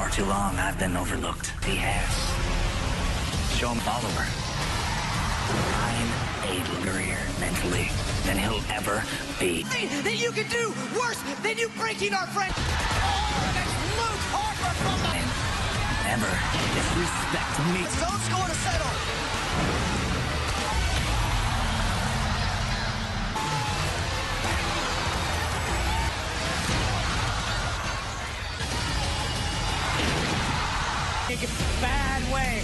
far too long, I've been overlooked. He has. Show him follower. I'm a career mentally than he'll ever be. That you can do worse than you breaking our friend. Oh, that's Luke Harper from the... Never disrespect me. Don't score to settle. Bad way.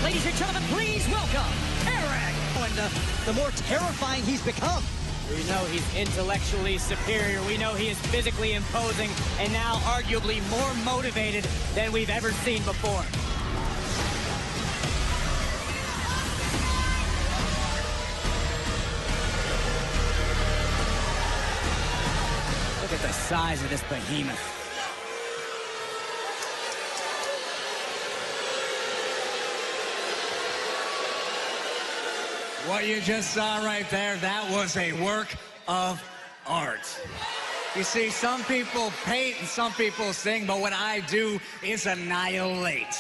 Ladies and gentlemen, please welcome Eric. And the more terrifying he's become. We know he's intellectually superior. We know he is physically imposing and now arguably more motivated than we've ever seen before. Look at the size of this behemoth. What you just saw right there, that was a work of art. You see, some people paint and some people sing, but what I do is annihilate.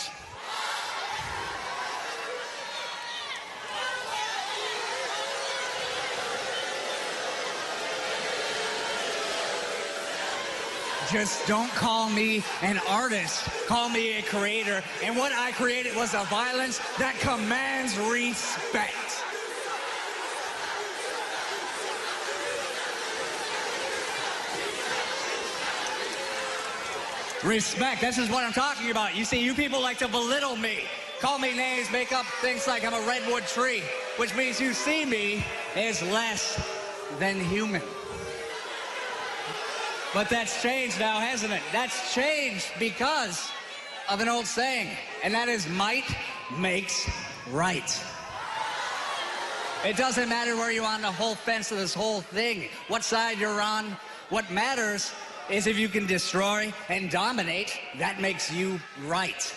Just don't call me an artist. Call me a creator. And what I created was a violence that commands respect. Respect, this is what I'm talking about. You see, you people like to belittle me. Call me names, make up things like I'm a redwood tree, which means you see me as less than human. But that's changed now, hasn't it? That's changed because of an old saying, and that is might makes right. It doesn't matter where you're on the whole fence of this whole thing, what side you're on. What matters is if you can destroy and dominate, that makes you right.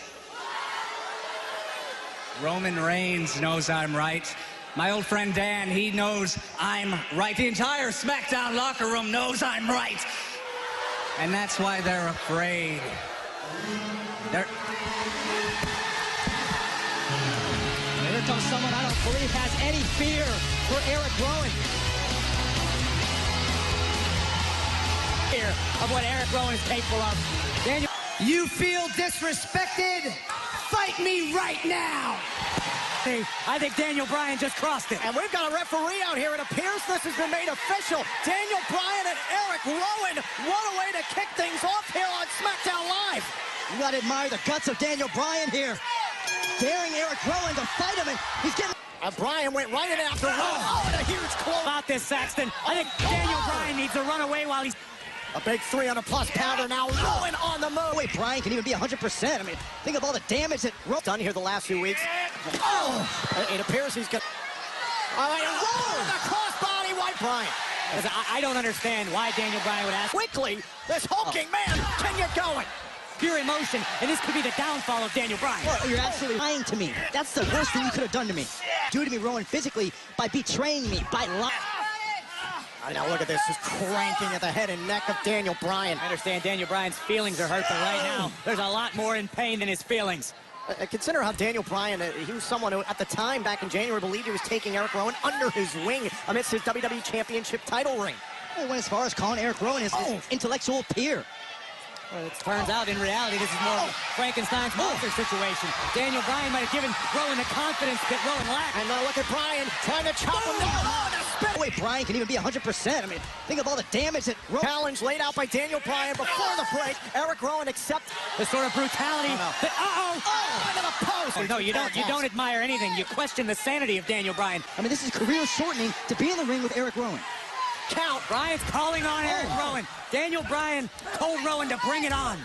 Roman Reigns knows I'm right. My old friend Dan, he knows I'm right. The entire SmackDown locker room knows I'm right. And that's why they're afraid. Here comes someone I don't believe has any fear for Eric Rowan. Of what Eric Rowan is capable of. Daniel, You feel disrespected? Fight me right now! I think Daniel Bryan just crossed it. And we've got a referee out here. It appears this has been made official. Daniel Bryan and Eric Rowan. What a way to kick things off here on SmackDown Live. You got to admire the guts of Daniel Bryan here. Daring Eric Rowan to fight him, and he's getting... Bryan went right in after Rowan. Oh, and a huge close. About this, Saxton. I think Daniel Bryan needs to run away while he's... A big 300-plus pounder now. Rowan on the move. Wait, Bryan can even be 100%. I mean, think of all the damage that Rowan's done here the last few weeks. Oh! It appears he's got... All right, Rowan! The crossbody white Bryan. I don't understand why Daniel Bryan would ask... Quickly, this hulking man can get going. Pure emotion, and this could be the downfall of Daniel Bryan. Well, you're absolutely lying to me. That's the worst thing you could have done to me. Do to me, Rowan, physically, by betraying me, by lying. Now look at this, just cranking at the head and neck of Daniel Bryan. I understand Daniel Bryan's feelings are hurt, but right now, there's a lot more in pain than his feelings. Consider how Daniel Bryan, he was someone who, at the time, back in January, believed he was taking Eric Rowan under his wing amidst his WWE Championship title ring. He went as far as calling Eric Rowan his intellectual peer. Well, it turns out, in reality, this is more of a Frankenstein's monster situation. Daniel Bryan might have given Rowan the confidence that Rowan lacked. And now look at Bryan trying to chop him down. Oh, the spin. Wait, Bryan can even be 100%. I mean, think of all the damage that Rowan... Challenge laid out by Daniel Bryan before the break. Eric Rowan accepts the sort of brutality that... into the post. No, you don't admire anything. You question the sanity of Daniel Bryan. I mean, this is career-shortening to be in the ring with Eric Rowan. Count. Bryan's calling on Eric Rowan. Daniel Bryan told Rowan to bring it on.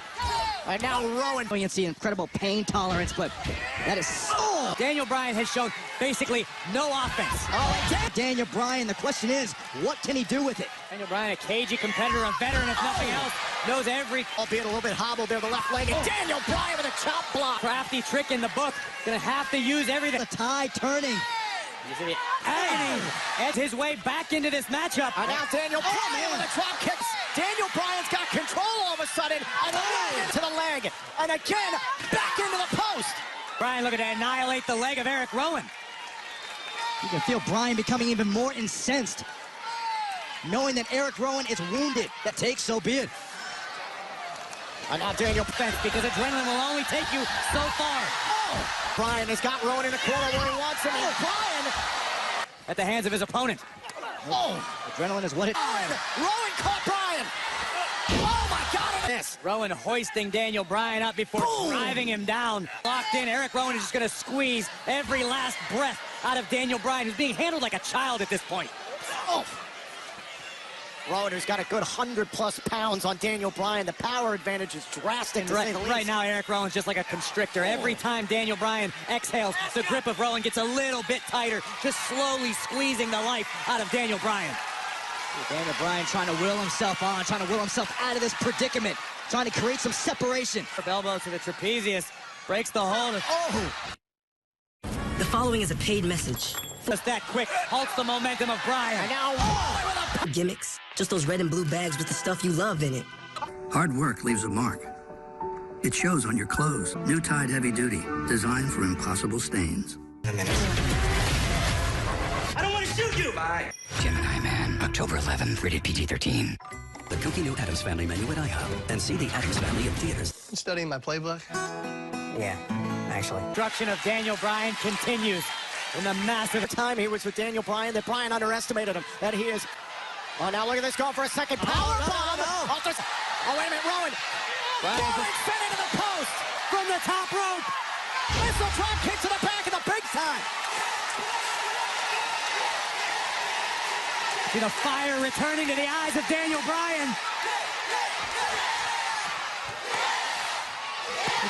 And now Rowan. You can see incredible pain tolerance, but that is... Daniel Bryan has shown basically no offense. Daniel Bryan, the question is, what can he do with it? Daniel Bryan, a cagey competitor, a veteran if nothing else, knows every... Albeit a little bit hobbled there, the left leg. And Daniel Bryan with a chop block. Crafty trick in the book. Gonna have to use everything. The tide turning. Agony edged his way back into this matchup. And now Daniel Bryan with a drop kick. Daniel Bryan's got control all of a sudden, and right into the leg. And again, back into the post. Bryan looking to annihilate the leg of Eric Rowan. You can feel Bryan becoming even more incensed, knowing that Eric Rowan is wounded. That takes, so be it. And now Daniel Defense, because adrenaline will only take you so far. Bryan has got Rowan in the corner where he wants him. Bryan At the hands of his opponent. Adrenaline is what it... Rowan caught Bryan. Oh my God! This Rowan hoisting Daniel Bryan up before driving him down. Locked in. Eric Rowan is just going to squeeze every last breath out of Daniel Bryan, who's being handled like a child at this point. Rowan, who's got a good 100+ pounds on Daniel Bryan. The power advantage is drastic. Right now, Eric Rowan's just like a constrictor. Every time Daniel Bryan exhales, the grip of Rowan gets a little bit tighter, just slowly squeezing the life out of Daniel Bryan. Daniel Bryan trying to will himself on, trying to will himself out of this predicament, trying to create some separation. Elbow to the trapezius, breaks the hold. The following is a paid message. Just that quick, halts the momentum of Bryan. And now with a Gimmicks, just those red and blue bags with the stuff you love in it. Hard work leaves a mark. It shows on your clothes. New Tide Heavy Duty, designed for impossible stains. I don't want to shoot you! Bye. Gemini Man, October 11th, rated PG-13. The kooky new Addams Family menu at IHOP, and see the Addams Family in theaters. Studying my playbook? Yeah, actually. Destruction of Daniel Bryan continues in the massive time he was with Daniel Bryan, that Bryan underestimated him. That he is. Oh, now look at this, going for a second power bomb. Oh, wait a minute, Rowan. Rowan sent into the post from the top rope. Missile drop kick to the back of the big time. See the fire returning to the eyes of Daniel Bryan.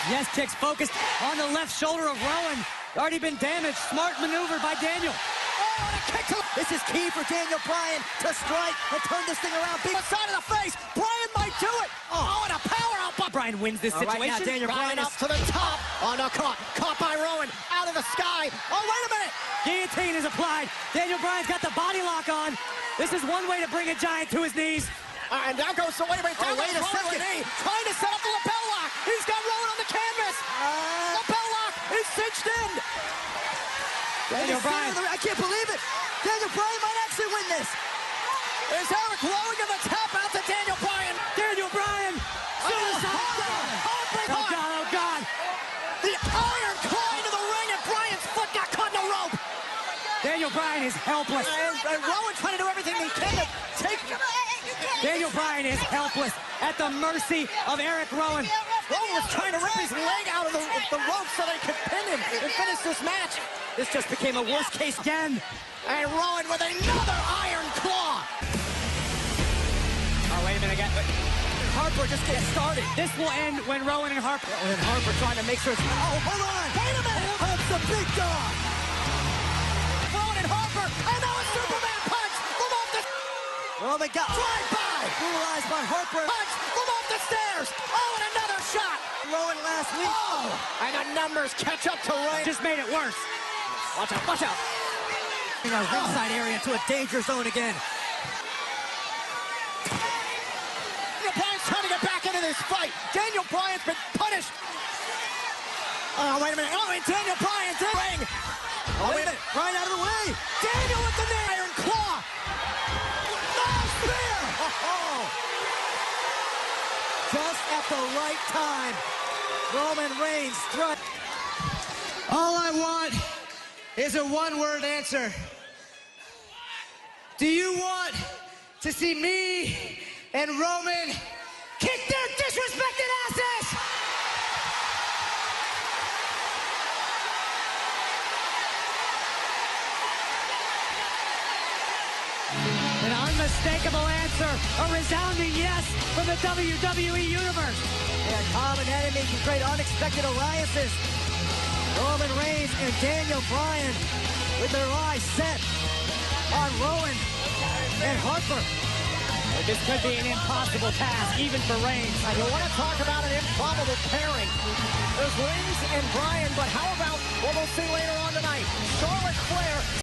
Yes kicks focused on the left shoulder of Rowan. Already been damaged. Smart maneuver by Daniel. Oh, and a kick to... This is key for Daniel Bryan to strike and turn this thing around. Big side of the face. Bryan might do it. Oh, and a power out. Bryan wins this situation. Right now, Daniel Bryan up to the top. Oh, no, caught by Rowan. Out of the sky. Oh, wait a minute. Guillotine is applied. Daniel Bryan's got the body lock on. This is one way to bring a giant to his knees. And down goes the wait a minute. Down wait a goes Rowan second. with a knee. Trying to set up the lapel lock. He's got Rowan on the canvas. Lapel lock is cinched in. Daniel Bryan. I can't believe it. Daniel Bryan might actually win this. Is Eric Rowan going to tap out to Daniel Bryan? Daniel Bryan. Oh, God, oh, God. The iron claw into the ring, and Bryan's foot got caught in the rope. Daniel Bryan is helpless. And Rowan trying to do everything he can to take... Daniel Bryan is helpless at the mercy of Eric Rowan. Rowan was trying to rip his leg out of the rope so they could pin him and finish this match. This just became a worst case again. And Rowan with another iron claw. Oh, wait a minute. Harper just gets started. This will end when Rowan and Harper... And Harper trying to make sure it's... Oh, hold on. Wait a minute. That's the big dog. Rowan and Harper. And now a Superman punch from off the... Oh, my God. Drive by. Brutalized by Harper. Punch from off the stairs. Oh, and another shot. Rowan last week. Oh, and the numbers catch up to Ray. Just made it worse. Watch out, watch out. In our ringside area to a danger zone again. Daniel Bryan's trying to get back into this fight. Daniel Bryan's been punished. Oh, wait a minute. Oh, and Daniel Bryan's in the ring. Oh, wait a minute. Bryan out of the way. Daniel with the iron claw. No spear. Just at the right time, Roman Reigns struck. All I want is a one-word answer. Do you want to see me and Roman kick their disrespected asses? An unmistakable answer. A resounding yes from the WWE Universe. A common enemy can create unexpected alliances. Roman Reigns and Daniel Bryan with their eyes set on Rowan and Harper. This could be an impossible task, even for Reigns. You want to talk about an improbable pairing. There's Reigns and Bryan, but how about what we'll see later on tonight? Charlotte Flair.